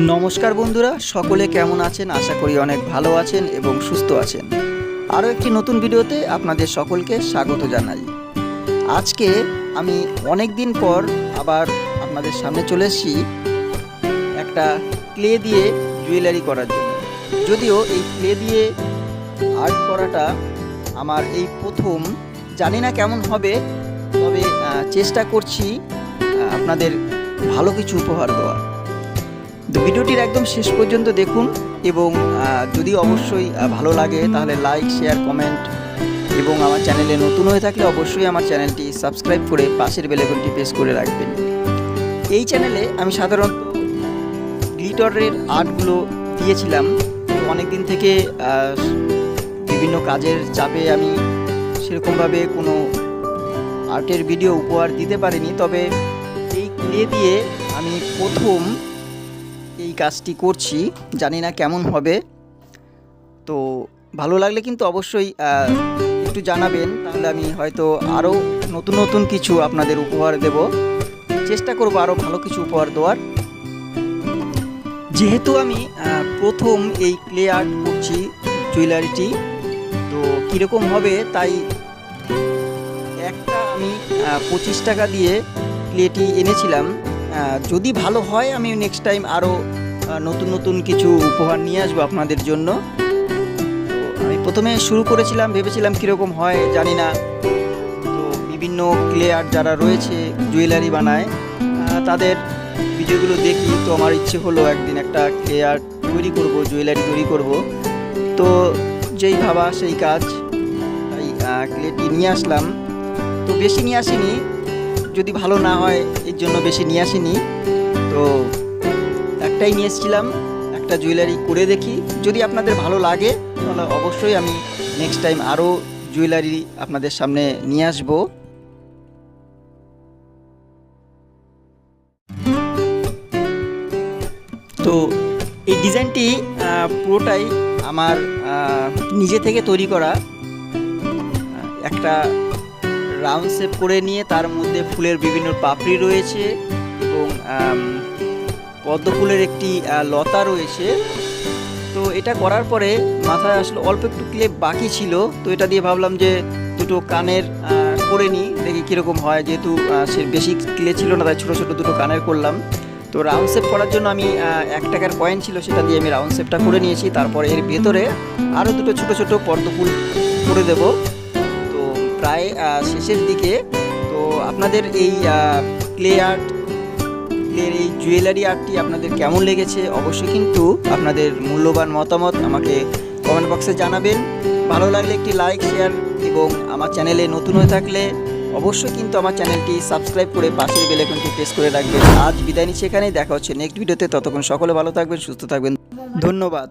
নমস্কার বন্ধুরা, সকলে কেমন আছেন? আশা করি অনেক ভালো আছেন এবং সুস্থ আছেন। আরও একটি নতুন ভিডিওতে আপনাদের সকলকে স্বাগত জানাই। আজকে আমি অনেক দিন পর আবার আপনাদের সামনে চলে এসেছি একটা ক্লে দিয়ে জুয়েলারি করার জন্য। যদিও এই ক্লে দিয়ে আর্ট করাটা আমার এই প্রথম, জানি না কেমন হবে, তবে চেষ্টা করছি আপনাদের ভালো কিছু উপহার দেওয়া। তো ভিডিওটির একদম শেষ পর্যন্ত দেখুন এবং যদি অবশ্যই ভালো লাগে তাহলে লাইক, শেয়ার, কমেন্ট এবং আমার চ্যানেলে নতুন হয়ে থাকলে অবশ্যই আমার চ্যানেলটি সাবস্ক্রাইব করে পাশের বেল আইকনটি প্রেস করে রাখবেন। এই চ্যানেলে আমি সাধারণত গ্লিটারের আর্টগুলো দিয়েছিলাম। তো অনেক দিন থেকে বিভিন্ন কাজের চাপে আমি সেরকমভাবে কোনো আর্টের ভিডিও উপহার দিতে পারিনি। তবে এই ক্লে দিয়ে আমি প্রথম এই কাজটি করছি, জানি না কেমন হবে। তো ভালো লাগলে কিন্তু অবশ্যই একটু জানাবেন, তাহলে আমি হয়তো আরও নতুন নতুন কিছু আপনাদের উপহার দেব, চেষ্টা করব আরও ভালো কিছু উপহার দেওয়ার। যেহেতু আমি প্রথম এই ক্লে আর্ট করছি জুয়েলারিটি, তো কীরকম হবে তাই একটা আমি 25 টাকা দিয়ে ক্লেটি এনেছিলাম। যদি ভালো হয় আমি নেক্সট টাইম আরও নতুন নতুন কিছু উপহার নিয়ে আসবো আপনাদের জন্য। তো আমি প্রথমে শুরু করেছিলাম, ভেবেছিলাম কীরকম হয় জানি না। তো বিভিন্ন ক্লে আর্ট যারা রয়েছে জুয়েলারি বানায় তাদের ভিডিওগুলো দেখি, তো আমার ইচ্ছে হলো একদিন একটা ক্লে আর্ট তৈরি করব, জুয়েলারি তৈরি করব। তো যেই ভাবা সেই কাজ, তাই ক্লেটি নিয়ে আসলাম। তো বেশি নিয়ে আসিনি, যদি ভালো না হয় এর জন্য বেশি নিয়ে আসিনি। তো একটাই নিয়ে এসেছিলাম, একটা জুয়েলারি করে দেখি, যদি আপনাদের ভালো লাগে তাহলে অবশ্যই আমি নেক্সট টাইম আরও জুয়েলারি আপনাদের সামনে নিয়ে আসব। তো এই ডিজাইনটি পুরোটাই আমার নিজে থেকে তৈরি করা। একটা রাউন্ড শেপ করে নিয়ে তার মধ্যে ফুলের বিভিন্ন পাপড়ি রয়েছে এবং পদ্ম ফুলের একটি লতা রয়েছে। তো এটা করার পরে মাথায় আসলে অল্প একটু ক্লে বাকি ছিল, তো এটা দিয়ে ভাবলাম যে দুটো কানের করে নিই, দেখি কীরকম হয়। যেহেতু সে বেশি ক্লে ছিল না তাই ছোটো ছোটো দুটো কানের করলাম। তো রাউন্ড শেপ করার জন্য আমি 1 টাকার কয়েন ছিল, সেটা দিয়ে আমি রাউন্ড শেপটা করে নিয়েছি। তারপর এর ভেতরে আরও দুটো ছোটো ছোটো পদ্ম ফুল করে দেবো। প্রায় শেষের দিকে। তো আপনাদের এই ক্লে আর্ট, ক্লের এই জুয়েলারি আর্টটি আপনাদের কেমন লেগেছে অবশ্যই কিন্তু আপনাদের মূল্যবান মতামত আমাকে কমেন্ট বক্সে জানাবেন। ভালো লাগলে একটি লাইক, শেয়ার এবং আমার চ্যানেলে নতুন হয়ে থাকলে অবশ্যই কিন্তু আমার চ্যানেলটি সাবস্ক্রাইব করে পাশের বেল আইকনটি প্রেস করে রাখবেন। আজ বিদায় নিচ্ছি, এখানেই দেখা হচ্ছে নেক্সট ভিডিওতে। ততক্ষণ সকলে ভালো থাকবেন, সুস্থ থাকবেন, ধন্যবাদ।